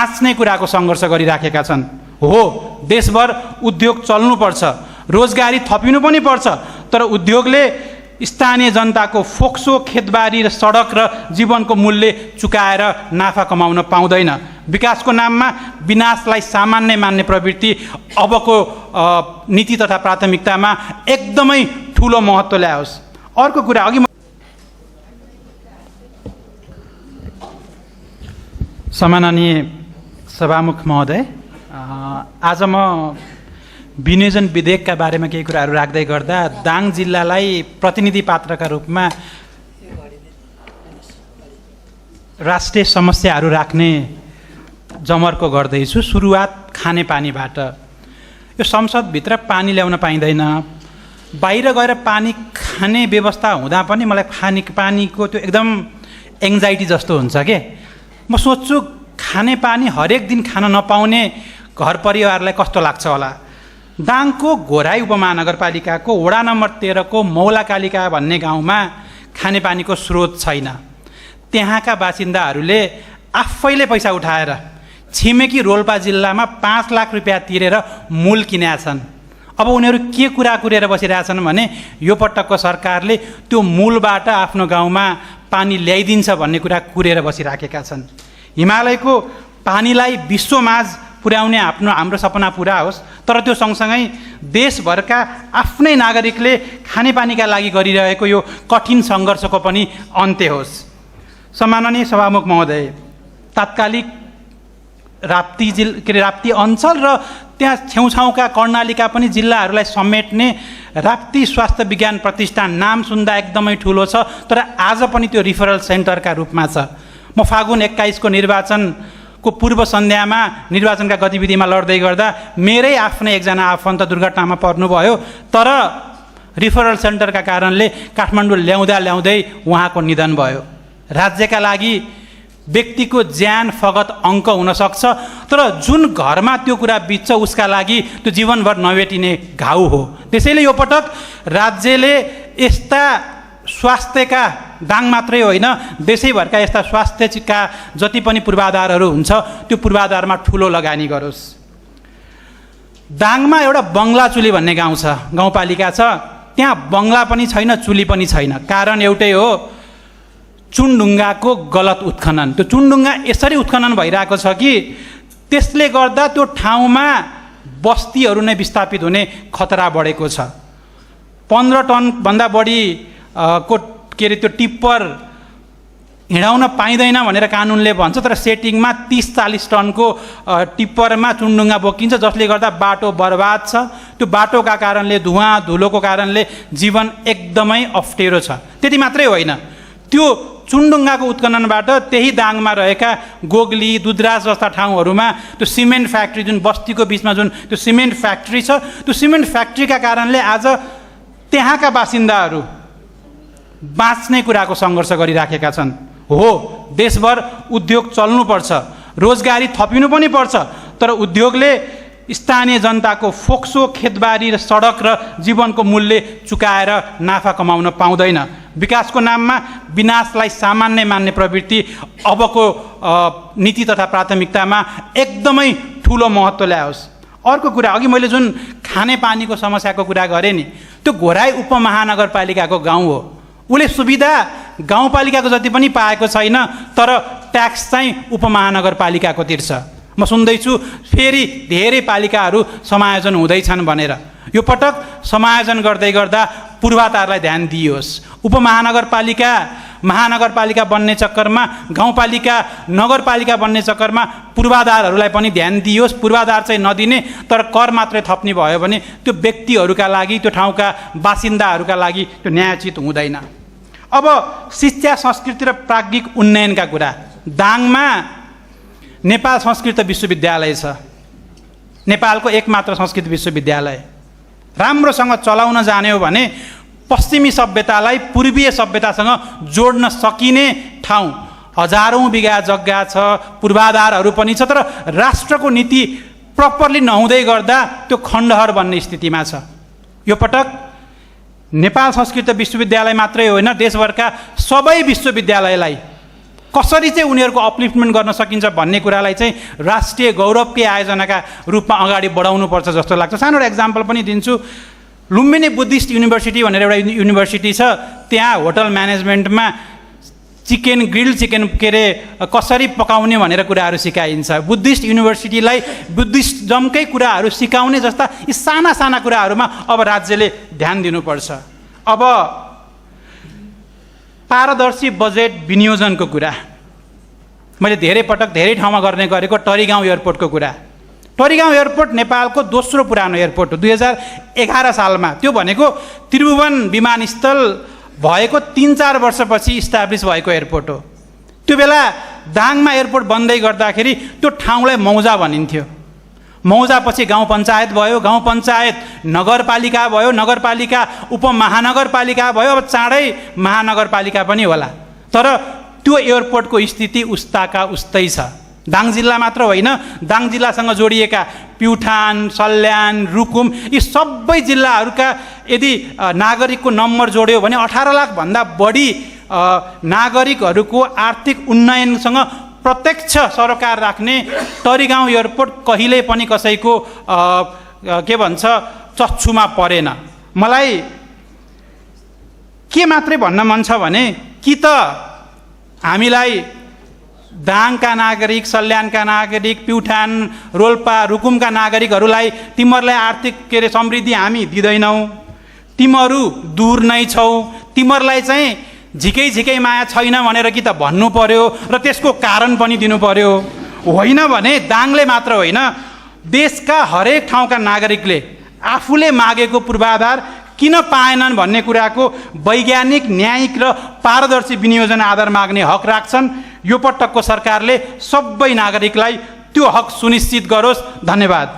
बाँच्ने कुराको सङ्घर्ष गरिराखेका छन्। हो, देशभर उद्योग चल्नुपर्छ, रोजगारी थपिनु पनि पर्छ, तर उद्योगले स्थानीय जनताको फोक्सो, खेतबारी र सडक र जीवनको मूल्य चुकाएर नाफा कमाउन पाउँदैन। विकासको नाममा विनाशलाई सामान्य मान्ने प्रवृत्ति अबको नीति तथा प्राथमिकतामा एकदमै ठुलो महत्त्व ल्याओस्। अर्को कुरा, अघि सम्माननीय सभामुख महोदय, आज म विनियोजन विधेयकका बारेमा केही कुराहरू राख्दै गर्दा दाङ जिल्लालाई प्रतिनिधि पात्रका रूपमा राष्ट्रिय समस्याहरू राख्ने जमर्को गर्दैछु। सुरुवात खानेपानीबाट। यो संसदभित्र पानी ल्याउन पाइँदैन, बाहिर गएर पानी खाने व्यवस्था हुँदा पनि मलाई पानीको त्यो एकदम एङ्जाइटी जस्तो हुन्छ के। म सोच्छु खानेपानी हरेक दिन खान नपाउने घर परिवारलाई कस्तो लाग्छ होला। दाङको घोराई उपमहानगरपालिकाको वडा नम्बर 13 को मौलाकालिका भन्ने गाउँमा खानेपानीको स्रोत छैन। त्यहाँका बासिन्दाहरूले आफैले पैसा उठाएर छिमेकी रोल्पा जिल्लामा 5 लाख रुपियाँ तिरेर मूल किनेका छन्। अब उनीहरू के कुरा कुरेर बसिरहेछन् भने यो पटकको सरकारले त्यो मूलबाट आफ्नो गाउँमा पानी ल्याइदिन्छ भन्ने कुरा कुरेर बसिराखेका छन्। हिमालयको पानीलाई विश्वमाझ पुर्याउने हाम्रो सपना पुरा होस्, तर त्यो सँगसँगै देशभरका आफ्नै नागरिकले खानेपानीका लागि गरिरहेको यो कठिन सङ्घर्षको पनि अन्त्य होस्। सम्माननीय सभामुख महोदय, तात्कालिक राप्ती अञ्चल र त्यहाँ छेउछाउका कर्णालीका पनि जिल्लाहरूलाई समेट्ने राप्ती स्वास्थ्य विज्ञान प्रतिष्ठान नाम सुन्दा एकदमै ठुलो छ, तर आज पनि त्यो रिफरल सेन्टरका रूपमा छ। म फागुन 21 को निर्वाचनको पूर्व सन्ध्यामा निर्वाचनका गतिविधिमा लड्दै गर्दा मेरै आफ्नै एकजना आफन्त दुर्घटनामा पर्नुभयो, तर रिफरल सेन्टरका कारणले काठमाडौँ ल्याउँदै उहाँको निधन भयो। राज्यका लागि व्यक्तिको ज्यान फगत अङ्क हुनसक्छ, तर जुन घरमा त्यो कुरा बित्छ उसका लागि त्यो जीवनभर नभेटिने घाउ हो। त्यसैले यो पटक राज्यले यस्ता स्वास्थ्यका दाङ मात्रै होइन देशैभरका यस्ता स्वास्थ्यका जति पनि पूर्वाधारहरू हुन्छ त्यो पूर्वाधारमा ठुलो लगानी गरोस्। दाङमा एउटा बङ्गला चुली भन्ने गाउँ छ, गाउँपालिका छ, त्यहाँ बङ्गला पनि छैन, चुली पनि छैन। कारण एउटै हो, चुनढुङ्गाको गलत उत्खनन। त्यो चुनढुङ्गा यसरी उत्खनन भइरहेको छ कि त्यसले गर्दा त्यो ठाउँमा बस्तीहरू नै विस्थापित हुने खतरा बढेको छ। 15 टनभन्दा बढी को त्यो टिप्पर हिँडाउन पाइँदैन भनेर कानुनले भन्छ, तर सेटिङमा 30-40 टनको टिप्परमा चुनढुङ्गा बोकिन्छ, जसले गर्दा बाटो बर्बाद छ। त्यो बाटोका कारणले, धुवाँ धुलोको कारणले जीवन एकदमै अप्ठ्यारो छ। त्यति मात्रै होइन, त्यो चुनढुङ्गाको उत्खननबाट त्यही दाङमा रहेका गोगली, दुधराज जस्ता ठाउँहरूमा त्यो सिमेन्ट फ्याक्ट्री, जुन बस्तीको बिचमा जुन त्यो सिमेन्ट फ्याक्ट्री छ, त्यो सिमेन्ट फ्याक्ट्रीका कारणले आज त्यहाँका बासिन्दाहरू बाँच्ने कुराको सङ्घर्ष गरिराखेका छन्। हो, देशभर उद्योग चल्नुपर्छ, रोजगारी थपिनु पनि पर्छ, तर उद्योगले स्थानीय जनताको फोक्सो, खेतबारी र सडक र जीवनको मूल्य चुकाएर नाफा कमाउन पाउँदैन। विकासको नाममा विनाशलाई सामान्य मान्ने प्रवृत्ति अबको नीति तथा प्राथमिकतामा एकदमै ठुलो महत्त्व ल्याओस्। अर्को कुरा, अघि मैले जुन खानेपानीको समस्याको कुरा गरेँ नि, त्यो घोराई उपमहानगरपालिकाको गाउँ हो। उसले सुविधा गाउँपालिकाको जति पनि पाएको छैन, तर ट्याक्स चाहिँ उपमहानगरपालिकाको तिर्छ। म सुन्दैछु फेरि धेरै पालिकाहरू समायोजन हुँदैछन् भनेर। यो पटक समायोजन गर्दै गर्दा पूर्वाधारलाई ध्यान दिइयोस्। उपमहानगरपालिका महानगरपालिका बन्ने चक्करमा, गाउँपालिका नगरपालिका बन्ने चक्करमा पूर्वाधारहरूलाई पनि ध्यान दिइयोस्। पूर्वाधार चाहिँ नदिने, तर कर मात्रै थप्ने भयो भने त्यो व्यक्तिहरूका लागि, त्यो ठाउँका बासिन्दाहरूका लागि त्यो न्यायोचित हुँदैन। अब शिक्षा, संस्कृति र प्राज्ञिक उन्नयनका कुरा। दाङमा नेपाल संस्कृत विश्वविद्यालय छ, नेपालको एकमात्र संस्कृत विश्वविद्यालय। राम्रोसँग चलाउन जाने हो भने पश्चिमी सभ्यतालाई पूर्वीय सभ्यतासँग जोड्न सकिने ठाउँ। हजारौँ बिघा जग्गा छ, पूर्वाधारहरू पनि छ, तर राष्ट्रको नीति प्रपरली नहुँदै गर्दा त्यो खण्डहर बन्ने स्थितिमा छ। यो पटक नेपाल संस्कृत विश्वविद्यालय मात्रै होइन, देशभरका सबै विश्वविद्यालयलाई कसरी चाहिँ उनीहरूको अपलिफ्टमेन्ट गर्न सकिन्छ भन्ने कुरालाई चाहिँ राष्ट्रिय गौरवकै आयोजनाका रूपमा अगाडि बढाउनुपर्छ जस्तो लाग्छ। सानो एक्जाम्पल पनि दिन्छु। लुम्बिनी बुद्धिस्ट युनिभर्सिटी भनेर एउटा युनिभर्सिटी छ, त्यहाँ होटल म्यानेजमेन्टमा ग्रिल्ड चिकन के अरे कसरी पकाउने भनेर कुराहरू सिकाइन्छ। बुद्धिस्ट युनिभर्सिटीलाई बुद्धिस्टजमकै कुराहरू सिकाउने जस्ता यी साना साना कुराहरूमा अब राज्यले ध्यान दिनुपर्छ। अब पारदर्शी बजेट विनियोजनको कुरा, मैले धेरै पटक धेरै ठाउँमा गर्ने गरेको टरीगाउँ एयरपोर्टको कुरा। टरीगाउँ एयरपोर्ट नेपालको दोस्रो पुरानो एयरपोर्ट हो, 2011 सालमा। त्यो भनेको त्रिभुवन विमानस्थल भएको 3-4 वर्षपछि इस्टाब्लिस भएको एयरपोर्ट हो। त्यो बेला दाङमा एयरपोर्ट बन्दै गर्दाखेरि त्यो ठाउँलाई मौजा भनिन्थ्यो। मौजापछि गाउँ पञ्चायत भयो, गाउँ पञ्चायत नगरपालिका भयो, नगरपालिका उपमहानगरपालिका भयो, अब चाँडै महानगरपालिका पनि होला। तर त्यो एयरपोर्टको स्थिति उस्ताका उस्तै छ। दाङ जिल्ला मात्र होइन, दाङ जिल्लासँग जोडिएका प्युठान, सल्यान, रुकुम यी सबै जिल्लाहरूका यदि नागरिकको नम्बर जोड्यो भने 18 लाखभन्दा बढी नागरिकहरूको आर्थिक उन्नयनसँग प्रत्यक्ष सरोकार राख्ने टरीगाउँ एयरपोर्ट कहिल्यै पनि कसैको के भन्छ चक्षुमा परेन। मलाई के मात्रै भन्न मन छ भने कि त हामीलाई दाङका नागरिक, सल्यानका नागरिक, प्युठान, रोल्पा, रुकुमका नागरिकहरूलाई तिमीहरूलाई आर्थिक के अरे समृद्धि हामी दिँदैनौँ, तिमीहरू दूर नै छौ, तिमीहरूलाई चाहिँ झिकै झिकै माया छैन भनेर कि त भन्नु पर्यो र त्यसको कारण पनि दिनु पर्यो। होइन भने दाङले मात्र होइन, देशका हरेक ठाउँका नागरिकले आफूले मागेको पूर्वाधार किन पाएनन् भन्ने कुराको वैज्ञानिक, न्यायिक र पारदर्शी विनियोजन आधार माग्ने हक राख्छन्। यो पटकको सरकारले सबै नागरिकलाई त्यो हक सुनिश्चित गरोस्। धन्यवाद।